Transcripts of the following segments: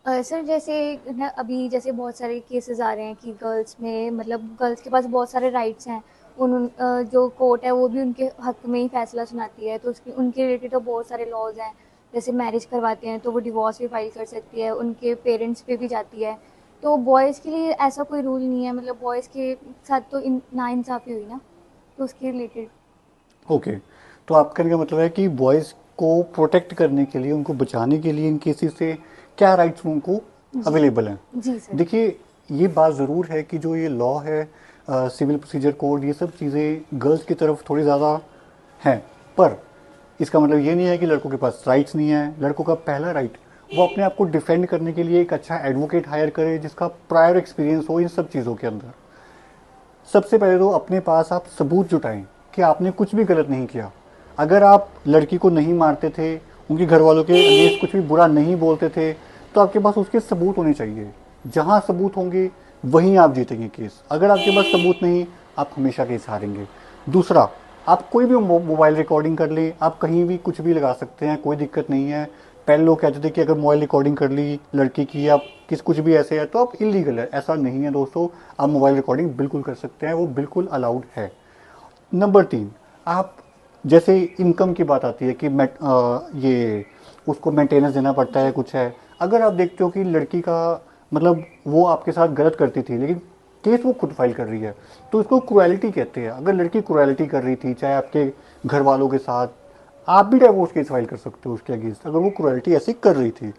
Sir जैसे ना अभी जैसे बहुत सारे केसेस आ रहे हैं कि गर्ल्स में मतलब गर्ल्स के पास बहुत सारे राइट्स हैं। जो कोर्ट है वो भी उनके हक में ही फैसला सुनाती है, तो उसके उनके रिलेटेड तो बहुत सारे लॉज हैं। जैसे मैरिज करवाते हैं तो वो डिवोर्स भी फाइल कर सकती है, उनके पेरेंट्स पे भी जाती है। तो बॉयज़ के लिए ऐसा कोई रूल नहीं है, मतलब बॉयज़ के साथ तो नाइंसाफ़ी हुई ना, तो उसके रिलेटेड। ओके, तो आप कहने का मतलब है कि बॉयज़ को प्रोटेक्ट करने के लिए, उनको बचाने के लिए इन केसेस से क्या राइट्स उनको जी। अवेलेबल हैं। जी सर। देखिए, ये बात ज़रूर है कि जो ये लॉ है, सिविल प्रोसीजर कोड, ये सब चीज़ें गर्ल्स की तरफ थोड़ी ज़्यादा हैं। पर इसका मतलब ये नहीं है कि लड़कों के पास राइट्स नहीं है। लड़कों का पहला राइट, वो अपने आप को डिफेंड करने के लिए एक अच्छा एडवोकेट हायर करे जिसका प्रायर एक्सपीरियंस हो इन सब चीज़ों के अंदर। सबसे पहले तो अपने पास आप सबूत जुटाएं कि आपने कुछ भी गलत नहीं किया। अगर आप लड़की को नहीं मारते थे, उनके घर वालों के अगेंस्ट कुछ भी बुरा नहीं बोलते थे, तो आपके पास उसके सबूत होने चाहिए। जहां सबूत होंगे वहीं आप जीतेंगे केस। अगर आपके पास सबूत नहीं, आप हमेशा केस हारेंगे। दूसरा, आप कोई भी मोबाइल रिकॉर्डिंग कर लें, आप कहीं भी कुछ भी लगा सकते हैं, कोई दिक्कत नहीं है। पहले लोग कहते थे कि अगर मोबाइल रिकॉर्डिंग कर ली लड़की की या किस कुछ भी ऐसे है तो आप इलीगल है। ऐसा नहीं है दोस्तों, आप मोबाइल रिकॉर्डिंग बिल्कुल कर सकते हैं, वो बिल्कुल अलाउड है। नंबर तीन, आप जैसे इनकम की बात आती है कि ये उसको मेंटेनेंस देना पड़ता है, जी। कुछ है। अगर आप देखते हो कि लड़की का मतलब वो आपके साथ गलत करती थी लेकिन केस वो खुद फाइल कर रही है, तो इसको क्रुएलिटी कहते हैं। अगर लड़की क्रुएलिटी कर रही थी चाहे आपके घर वालों के साथ, आप भी डाइवोर्स केस फाइल कर सकते हो उसके अगेंस्ट, अगर वो क्रुएलिटी ऐसी कर रही थी।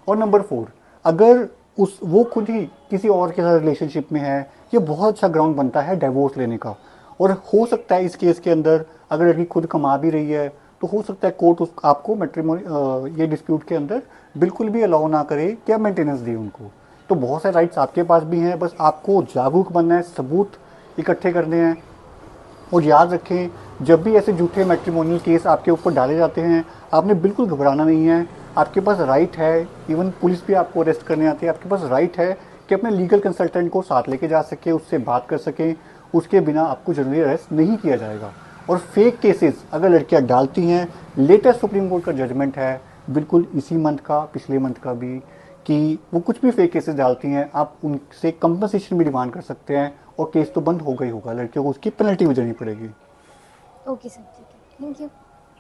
और नंबर फोर, अगर उस वो खुद ही किसी और के साथ रिलेशनशिप में है, ये बहुत अच्छा ग्राउंड बनता है डाइवोर्स लेने का। और हो सकता है इस केस के अंदर अगर लड़की खुद कमा भी रही है तो हो सकता है कोर्ट उस आपको मैट्रिमोनी ये डिस्प्यूट के अंदर बिल्कुल भी अलाउ ना करे क्या मेंटेनेंस दी उनको। तो बहुत सारे राइट्स आपके पास भी हैं, बस आपको जागरूक बनना है, सबूत इकट्ठे करने हैं। और याद रखें, जब भी ऐसे झूठे मैट्रिमोनियल केस आपके ऊपर डाले जाते हैं, आपने बिल्कुल घबराना नहीं है। आपके पास राइट है, इवन पुलिस भी आपको अरेस्ट करने आती है, आपके पास राइट है कि अपने लीगल कंसल्टेंट को साथ लेके जा सके, उससे बात कर सकें। उसके बिना आपको जनरली अरेस्ट नहीं किया जाएगा। और फेक केसेस अगर लड़कियां डालती हैं, लेटेस्ट सुप्रीम कोर्ट का जजमेंट है बिल्कुल इसी मंथ का, पिछले मंथ का भी, कि वो कुछ भी फेक केसेस डालती हैं, आप उनसे कंपनसेशन भी डिमांड कर सकते हैं। और केस तो बंद होगा ही होगा, लड़कियों को उसकी पेनल्टी भी देनी पड़ेगी। ओके सर, ठीक है, थैंक यू।